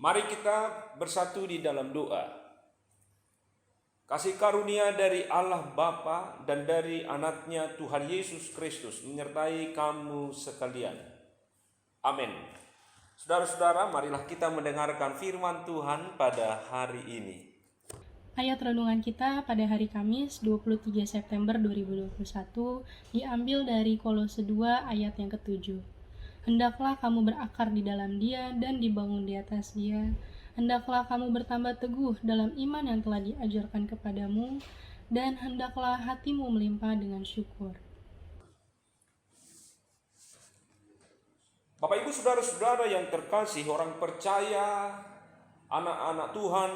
Mari kita bersatu di dalam doa. Kasih karunia dari Allah Bapa dan dari anaknya Tuhan Yesus Kristus menyertai kamu sekalian. Amin. Saudara-saudara, marilah kita mendengarkan firman Tuhan pada hari ini. Ayat renungan kita pada hari Kamis 23 September 2021 diambil dari Kolose 2 ayat yang ke-7. Hendaklah kamu berakar di dalam Dia dan dibangun di atas Dia. Hendaklah kamu bertambah teguh dalam iman yang telah diajarkan kepadamu, dan hendaklah hatimu melimpah dengan syukur. Bapak Ibu saudara-saudara yang terkasih, orang percaya, anak-anak Tuhan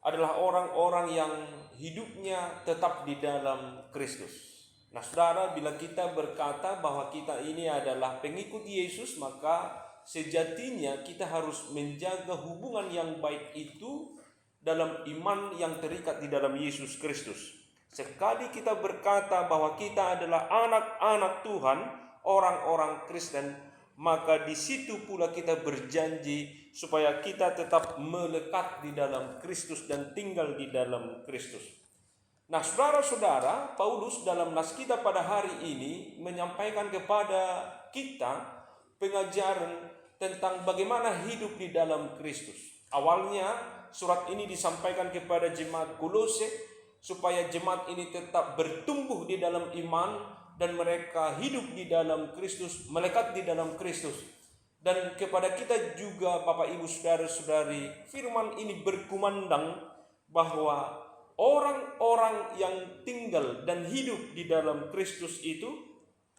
adalah orang-orang yang hidupnya tetap di dalam Kristus. Nah saudara, bila kita berkata bahwa kita ini adalah pengikut Yesus, maka sejatinya kita harus menjaga hubungan yang baik itu dalam iman yang terikat di dalam Yesus Kristus. Sekali kita berkata bahwa kita adalah anak-anak Tuhan, orang-orang Kristen, maka di situ pula kita berjanji supaya kita tetap melekat di dalam Kristus dan tinggal di dalam Kristus. Nah, saudara-saudara, Paulus dalam nas kita pada hari ini menyampaikan kepada kita pengajaran tentang bagaimana hidup di dalam Kristus. Awalnya surat ini disampaikan kepada jemaat Kolose supaya jemaat ini tetap bertumbuh di dalam iman dan mereka hidup di dalam Kristus, melekat di dalam Kristus. Dan kepada kita juga Bapak Ibu saudara-saudari, firman ini berkumandang bahwa orang-orang yang tinggal dan hidup di dalam Kristus itu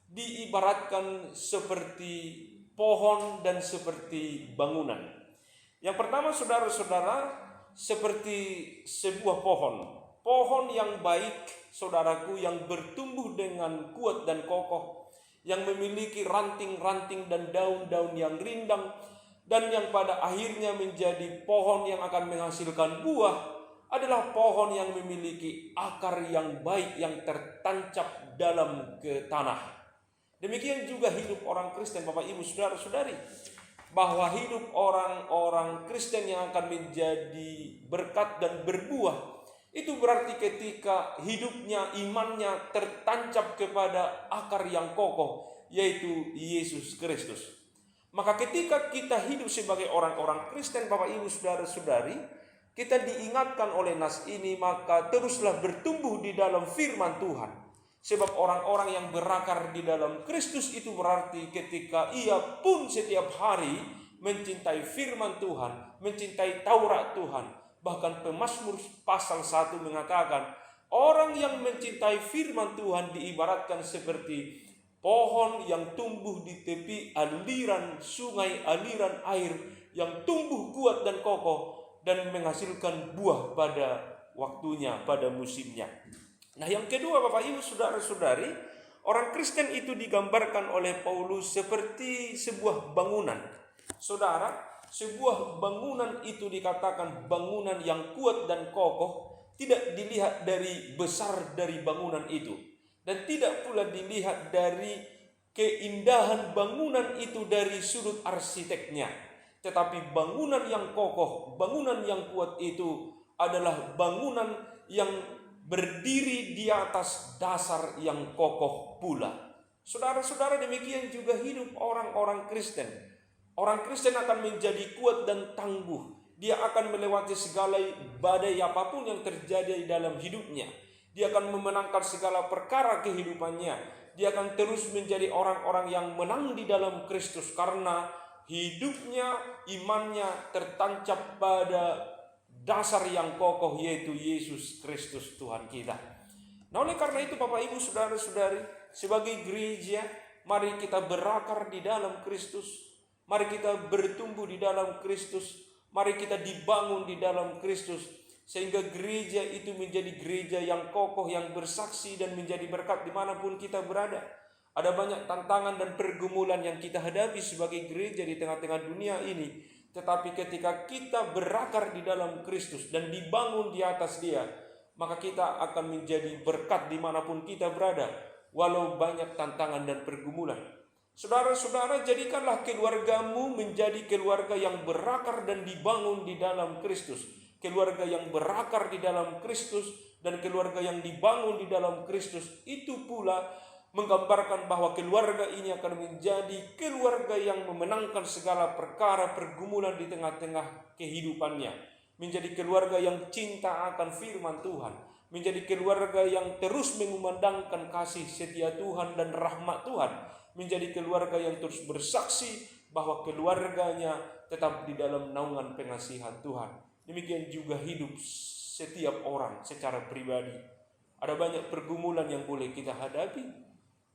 diibaratkan seperti pohon dan seperti bangunan. Yang pertama saudara-saudara, seperti sebuah pohon yang baik, saudaraku, yang bertumbuh dengan kuat dan kokoh, yang memiliki ranting-ranting dan daun-daun yang rindang, dan yang pada akhirnya menjadi pohon yang akan menghasilkan buah, adalah pohon yang memiliki akar yang baik yang tertancap dalam ke tanah. Demikian juga hidup orang Kristen, Bapak Ibu saudara-saudari, bahwa hidup orang-orang Kristen yang akan menjadi berkat dan berbuah itu berarti ketika hidupnya, imannya tertancap kepada akar yang kokoh, yaitu Yesus Kristus. Maka ketika kita hidup sebagai orang-orang Kristen, Bapak Ibu saudara-saudari, kita diingatkan oleh nas ini, maka teruslah bertumbuh di dalam firman Tuhan. Sebab orang-orang yang berakar di dalam Kristus itu berarti ketika ia pun setiap hari mencintai firman Tuhan, mencintai Taurat Tuhan. Bahkan Pemazmur pasal 1 mengatakan, orang yang mencintai firman Tuhan diibaratkan seperti pohon yang tumbuh di tepi aliran sungai, aliran air, yang tumbuh kuat dan kokoh dan menghasilkan buah pada waktunya, pada musimnya. Nah yang kedua Bapak Ibu saudara-saudari, orang Kristen itu digambarkan oleh Paulus seperti sebuah bangunan. Saudara, sebuah bangunan itu dikatakan bangunan yang kuat dan kokoh, tidak dilihat dari besar dari bangunan itu, dan tidak pula dilihat dari keindahan bangunan itu dari sudut arsiteknya. Tetapi bangunan yang kokoh, bangunan yang kuat itu adalah bangunan yang berdiri di atas dasar yang kokoh pula. Saudara-saudara, demikian juga hidup orang-orang Kristen. Orang Kristen akan menjadi kuat dan tangguh. Dia akan melewati segala badai apapun yang terjadi di dalam hidupnya. Dia akan memenangkan segala perkara kehidupannya. Dia akan terus menjadi orang-orang yang menang di dalam Kristus karena hidupnya, imannya tertancap pada dasar yang kokoh, yaitu Yesus Kristus Tuhan kita. Nah oleh karena itu Bapak Ibu saudara-saudari, sebagai gereja, mari kita berakar di dalam Kristus. Mari kita bertumbuh di dalam Kristus. Mari kita dibangun di dalam Kristus, sehingga gereja itu menjadi gereja yang kokoh, yang bersaksi dan menjadi berkat dimanapun kita berada. Ada banyak tantangan dan pergumulan yang kita hadapi sebagai gereja di tengah-tengah dunia ini. Tetapi ketika kita berakar di dalam Kristus dan dibangun di atas Dia, maka kita akan menjadi berkat dimanapun kita berada, walau banyak tantangan dan pergumulan. Saudara-saudara, jadikanlah keluargamu menjadi keluarga yang berakar dan dibangun di dalam Kristus. Keluarga yang berakar di dalam Kristus dan keluarga yang dibangun di dalam Kristus itu pula menggambarkan bahwa keluarga ini akan menjadi keluarga yang memenangkan segala perkara pergumulan di tengah-tengah kehidupannya. Menjadi keluarga yang cinta akan firman Tuhan. Menjadi keluarga yang terus mengumandangkan kasih setia Tuhan dan rahmat Tuhan. Menjadi keluarga yang terus bersaksi bahwa keluarganya tetap di dalam naungan pengasihan Tuhan. Demikian juga hidup setiap orang secara pribadi. Ada banyak pergumulan yang boleh kita hadapi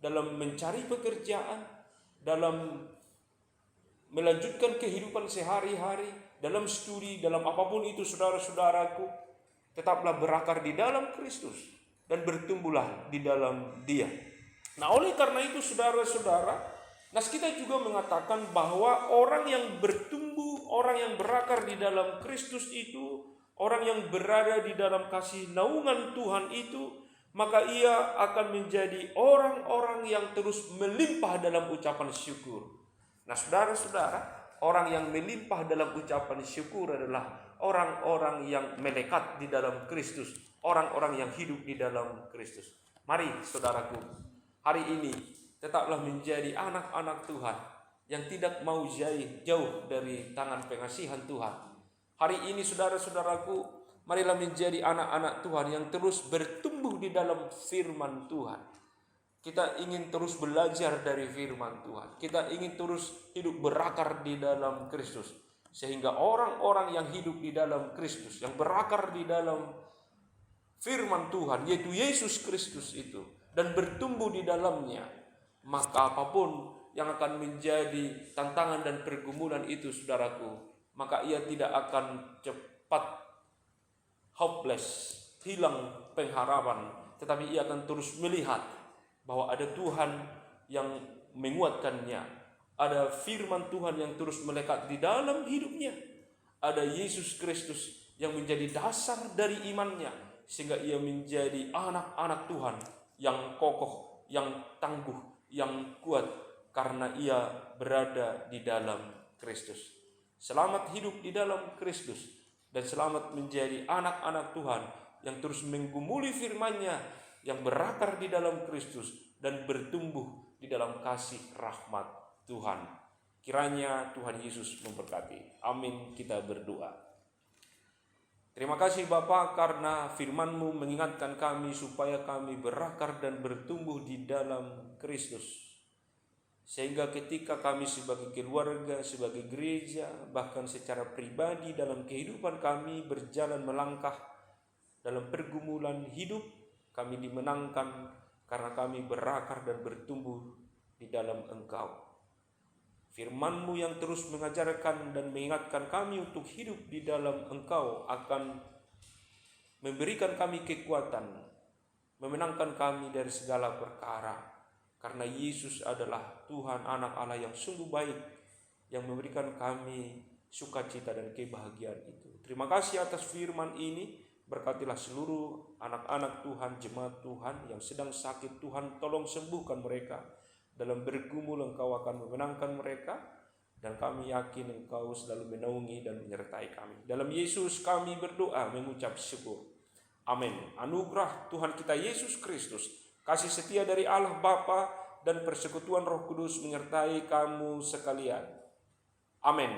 dalam mencari pekerjaan, dalam melanjutkan kehidupan sehari-hari, dalam studi, dalam apapun itu saudara-saudaraku. Tetaplah berakar di dalam Kristus dan bertumbuhlah di dalam Dia. Nah, oleh karena itu saudara-saudara, nas kita juga mengatakan bahwa orang yang bertumbuh, orang yang berakar di dalam Kristus itu, orang yang berada di dalam kasih naungan Tuhan itu, maka ia akan menjadi orang-orang yang terus melimpah dalam ucapan syukur. Nah, saudara-saudara, orang yang melimpah dalam ucapan syukur adalah orang-orang yang melekat di dalam Kristus, orang-orang yang hidup di dalam Kristus. Mari saudaraku, hari ini tetaplah menjadi anak-anak Tuhan yang tidak mau jauh dari tangan pengasihan Tuhan. Hari ini saudara-saudaraku, marilah menjadi anak-anak Tuhan yang terus bertumbuh di dalam firman Tuhan. Kita ingin terus belajar dari firman Tuhan. Kita ingin terus hidup berakar di dalam Kristus. Sehingga orang-orang yang hidup di dalam Kristus, yang berakar di dalam firman Tuhan, yaitu Yesus Kristus itu, dan bertumbuh di dalamnya, maka apapun yang akan menjadi tantangan dan pergumulan itu saudaraku, maka ia tidak akan cepat hopeless, hilang pengharapan, tetapi ia akan terus melihat bahwa ada Tuhan yang menguatkannya, ada firman Tuhan yang terus melekat di dalam hidupnya, ada Yesus Kristus yang menjadi dasar dari imannya, sehingga ia menjadi anak-anak Tuhan yang kokoh, yang tangguh, yang kuat, karena ia berada di dalam Kristus. Selamat hidup di dalam Kristus, dan selamat menjadi anak-anak Tuhan yang terus menggumuli firman-Nya, yang berakar di dalam Kristus dan bertumbuh di dalam kasih rahmat Tuhan. Kiranya Tuhan Yesus memberkati. Amin, kita berdoa. Terima kasih Bapa, karena firman-Mu mengingatkan kami supaya kami berakar dan bertumbuh di dalam Kristus. Sehingga ketika kami sebagai keluarga, sebagai gereja, bahkan secara pribadi dalam kehidupan kami berjalan melangkah dalam pergumulan hidup, kami dimenangkan karena kami berakar dan bertumbuh di dalam Engkau. Firman-Mu yang terus mengajarkan dan mengingatkan kami untuk hidup di dalam Engkau akan memberikan kami kekuatan, memenangkan kami dari segala perkara. Karena Yesus adalah Tuhan anak Allah yang sungguh baik, yang memberikan kami sukacita dan kebahagiaan itu. Terima kasih atas firman ini. Berkatilah seluruh anak-anak Tuhan, jemaat Tuhan yang sedang sakit. Tuhan tolong sembuhkan mereka. Dalam bergumul Engkau akan memenangkan mereka, dan kami yakin Engkau selalu menaungi dan menyertai kami. Dalam Yesus kami berdoa mengucap syukur. Amin. Anugerah Tuhan kita Yesus Kristus, kasih setia dari Allah Bapa, dan persekutuan Roh Kudus menyertai kamu sekalian. Amin.